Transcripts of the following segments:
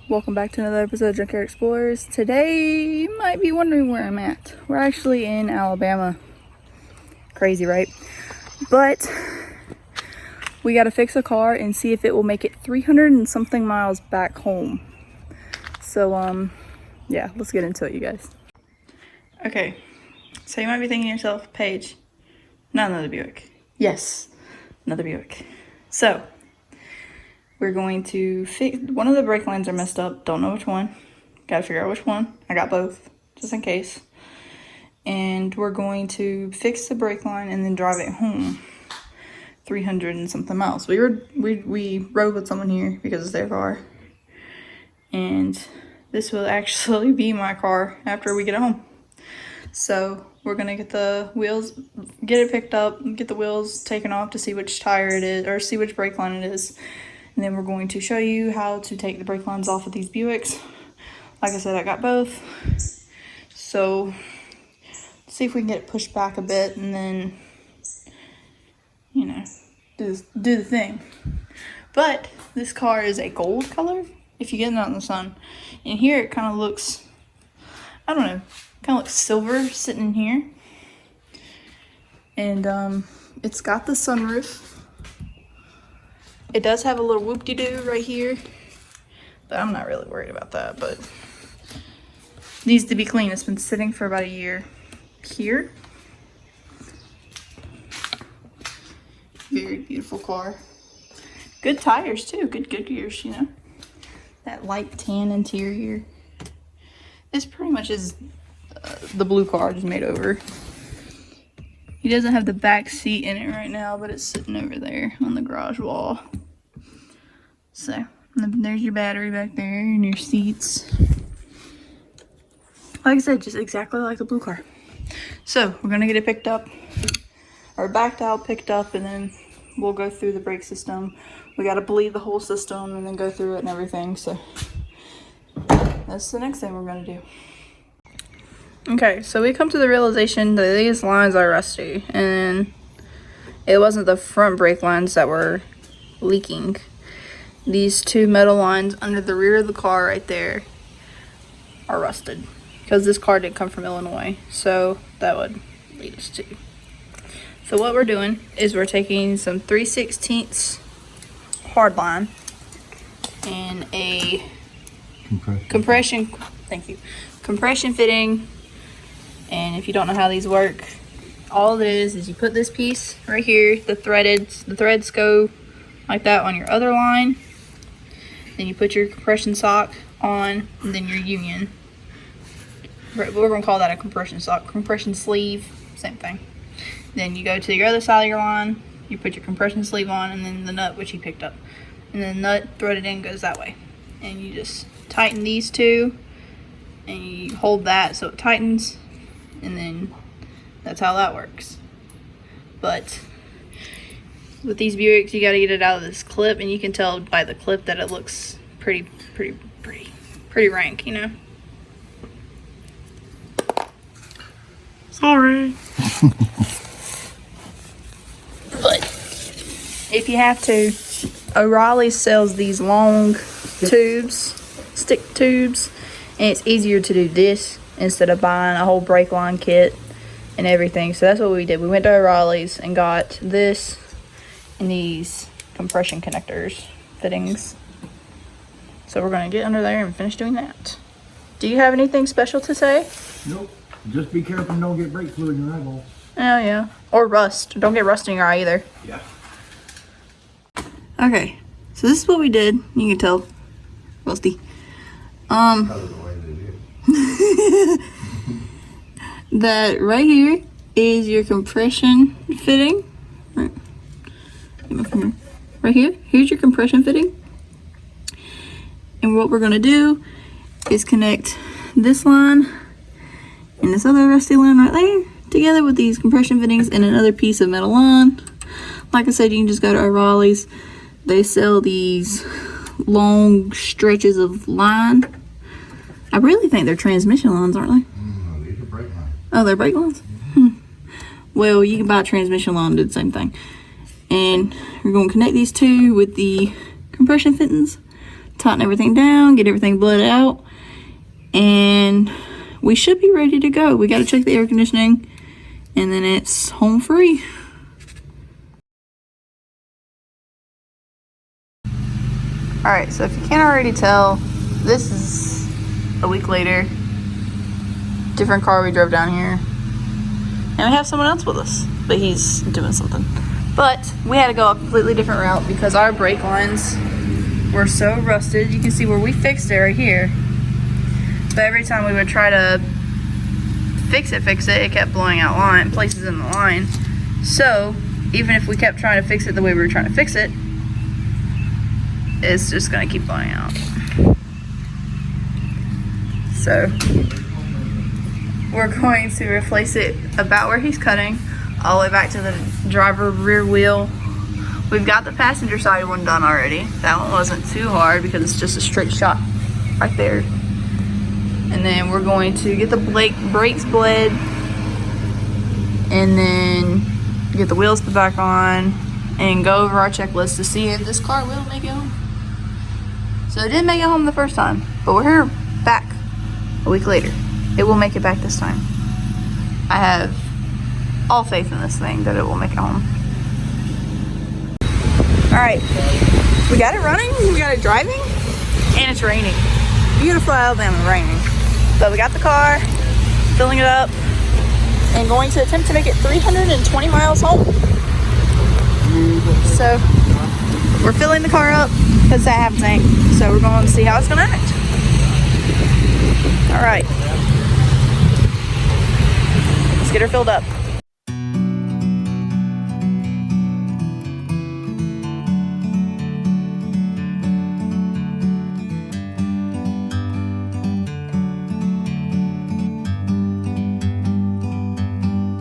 Welcome back to another episode of Junkyard Explorers. Today, you might be wondering where I'm at. We're actually in Alabama. Crazy, right? But we gotta fix a car and see if it will make it 300 and something miles back home. So, yeah, let's get into it, you guys. Okay, so you might be thinking to yourself, Paige, not another Buick. Yes, another Buick. So, we're going to fix, one of the brake lines are messed up, don't know which one. Gotta figure out which one. I got both, just in case. And we're going to fix the brake line and then drive it home 300 and something miles. We rode with someone here because it's their car. And this will actually be my car after we get it home. So we're gonna get the wheels, get it picked up, get the wheels taken off to see which tire it is, or see which brake line it is. And then we're going to show you how to take the brake lines off of these Buicks. Like I said, I got both. So let's see if we can get it pushed back a bit and then you know, do the thing. But this car is a gold color if you get it out in the sun. And here it kind of looks, I don't know, kind of looks silver sitting in here. And it's got the sunroof. It does have a little whoop-de-doo right here, but I'm not really worried about that, but needs to be clean. It's been sitting for about a year here. Very beautiful car. Good tires too, good gears, you know. That light tan interior. This pretty much is the blue car just made over. He doesn't have the back seat in it right now, but it's sitting over there on the garage wall. So, there's your battery back there and your seats. Like I said, just exactly like the blue car. So, we're gonna get it picked up, or backed out, picked up, and then we'll go through the brake system. We gotta bleed the whole system and then go through it and everything, so that's the next thing we're gonna do. Okay, so we come to the realization that these lines are rusty, and it wasn't the front brake lines that were leaking. These two metal lines under the rear of the car right there are rusted, because this car didn't come from Illinois, so that would lead us to. So what we're doing is we're taking some 3/16 hard line and a compression fitting. And if you don't know how these work, all it is you put this piece right here, the threads go like that on your other line. Then you put your compression sock on, and then your union. We're gonna call that a compression sock, compression sleeve, same thing. Then you go to your other side of your line, you put your compression sleeve on, and then the nut which you picked up. And then the nut threaded in goes that way. And you just tighten these two, and you hold that so it tightens. And then that's how that works. But with these Buicks, you got to get it out of this clip, and you can tell by the clip that it looks pretty rank, you know. Sorry. But if you have to, O'Reilly sells these long tubes, stick tubes, and it's easier to do this instead of buying a whole brake line kit and everything. So that's what we did. We went to O'Reilly's and got this and these compression connectors fittings. So we're going to get under there and finish doing that. Do you have anything special to say? Nope. Just be careful and don't get brake fluid in your eyeball. Oh yeah. Or rust. Don't get rust in your eye either. Yeah. Okay. So this is what we did. You can tell. Rusty. That right here is your compression fitting. Right here. Here's your compression fitting. And what we're going to do is connect this line and this other rusty line right there together with these compression fittings and another piece of metal line. Like I said, you can just go to O'Reilly's. They sell these long stretches of line. I really think they're transmission lines, aren't they? No, these are brake lines. Oh, they're brake lines? Well, you can buy a transmission line and do the same thing. And we're going to connect these two with the compression fittings, tighten everything down, get everything bled out, and we should be ready to go. We got to check the air conditioning, and then it's home free. Alright, so if you can't already tell, this is a week later. Different car we drove down here. And we have someone else with us, but he's doing something. But we had to go a completely different route because our brake lines were so rusted. You can see where we fixed it right here. But every time we would try to fix it, it kept blowing out places in the line. So even if we kept trying to fix it the way we were trying to fix it, it's just gonna keep blowing out. So we're going to replace it about where he's cutting, all the way back to the driver rear wheel. We've got the passenger side one done already. That one wasn't too hard because it's just a straight shot right there. And then we're going to get the brakes bled, and then get the wheels put back on, and go over our checklist to see if this car will make it home. So it didn't make it home the first time, but we're here back a week later. It will make it back this time. I have all faith in this thing that it will make it home. All right, we got it running, we got it driving, and it's raining. Beautiful Alabama raining. But we got the car, filling it up, and going to attempt to make it 320 miles home. So we're filling the car up because that half tank. So we're going to see how it's going to act. All right, let's get her filled up.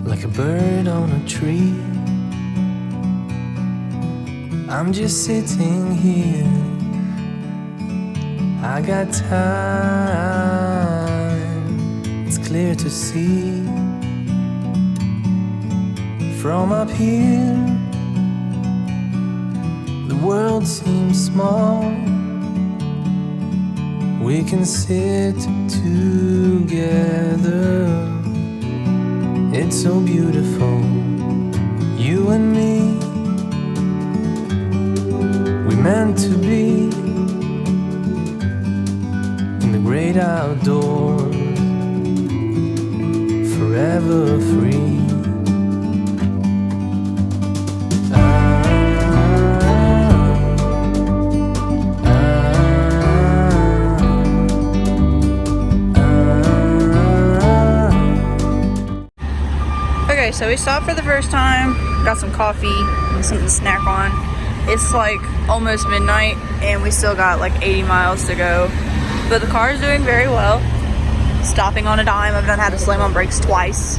Like a bird on a tree, I'm just sitting here. I got time, it's clear to see. From up here, the world seems small. We can sit together. It's so beautiful, you and me. We meant to be in the great outdoors, forever free. Okay, so we stopped for the first time, got some coffee and something to snack on. It's like almost midnight and we still got like 80 miles to go. But the car is doing very well. Stopping on a dime, I've done had to slam on brakes twice.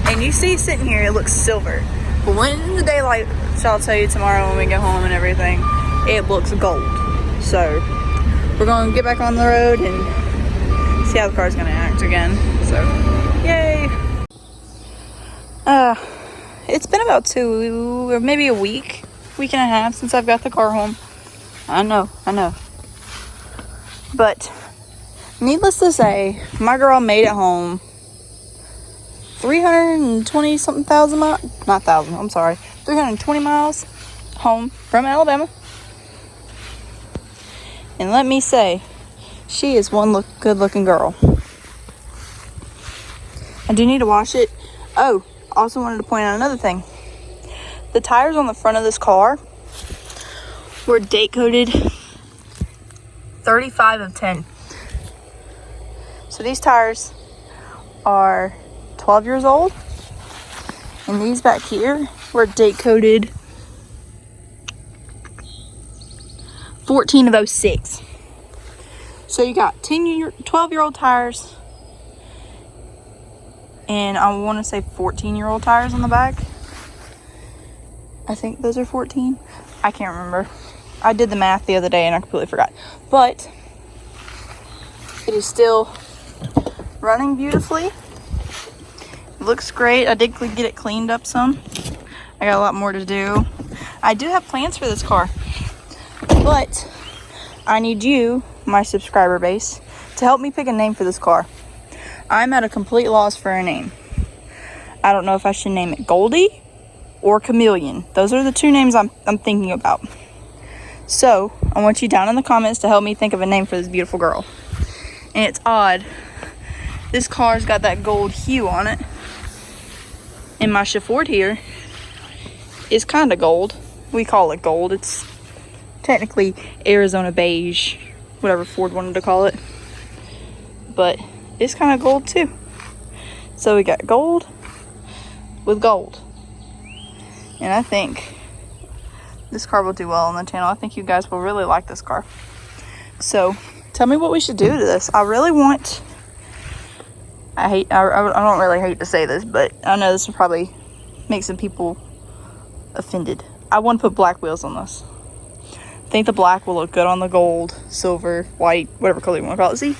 And you see sitting here, it looks silver. But when the daylight, which I'll tell you tomorrow when we get home and everything, it looks gold. So we're gonna get back on the road and see how the car's gonna act again. So, yay. It's been about 2 or maybe a week and a half since I've got the car home. I know. But needless to say, my girl made it home 320 something thousand miles, not thousand, I'm sorry, 320 miles home from Alabama. And let me say, she is one good looking girl. I do need to wash it. Oh, also wanted to point out another thing. The tires on the front of this car were date coded 35 of 10. So these tires are 12 years old. And these back here were date coded 14 of 06. So you got 12-year-old tires. And I want to say 14-year-old tires on the back. I think those are 14. I can't remember. I did the math the other day and I completely forgot. But it is still running beautifully. It looks great. I did get it cleaned up some. I got a lot more to do. I do have plans for this car. But I need you, my subscriber base, to help me pick a name for this car. I'm at a complete loss for a name. I don't know if I should name it Goldie or Chameleon. Those are the two names I'm thinking about. So I want you down in the comments to help me think of a name for this beautiful girl. And it's odd. This car's got that gold hue on it. And my Ford here is kind of gold. We call it gold. It's technically Arizona beige, whatever Ford wanted to call it. But it's kind of gold too. So we got gold with gold. And I think this car will do well on the channel. I think you guys will really like this car. So tell me what we should do to this. I really want, I don't really hate to say this, but I know this will probably make some people offended. I want to put black wheels on this. I think the black will look good on the gold, silver, white, whatever color you want to call it. See?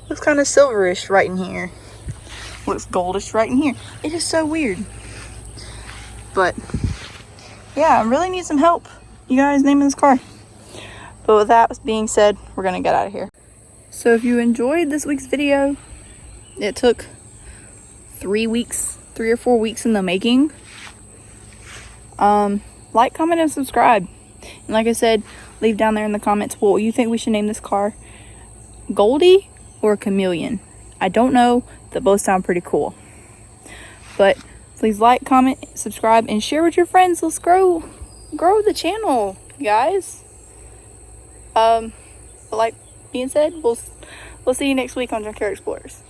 Looks kind of silverish right in here. looks goldish right in here. It is so weird. But yeah, I really need some help, you guys, naming this car. But with that being said, we're gonna get out of here. So if you enjoyed this week's video, it took 3 or 4 weeks in the making. Like, comment, and subscribe. And like I said, leave down there in the comments what you think we should name this car. Goldie or Chameleon? I don't know. They both sound pretty cool. But please like, comment, subscribe, and share with your friends. Let's grow the channel, guys. But like being said, we'll see you next week on Junkyard Explorers.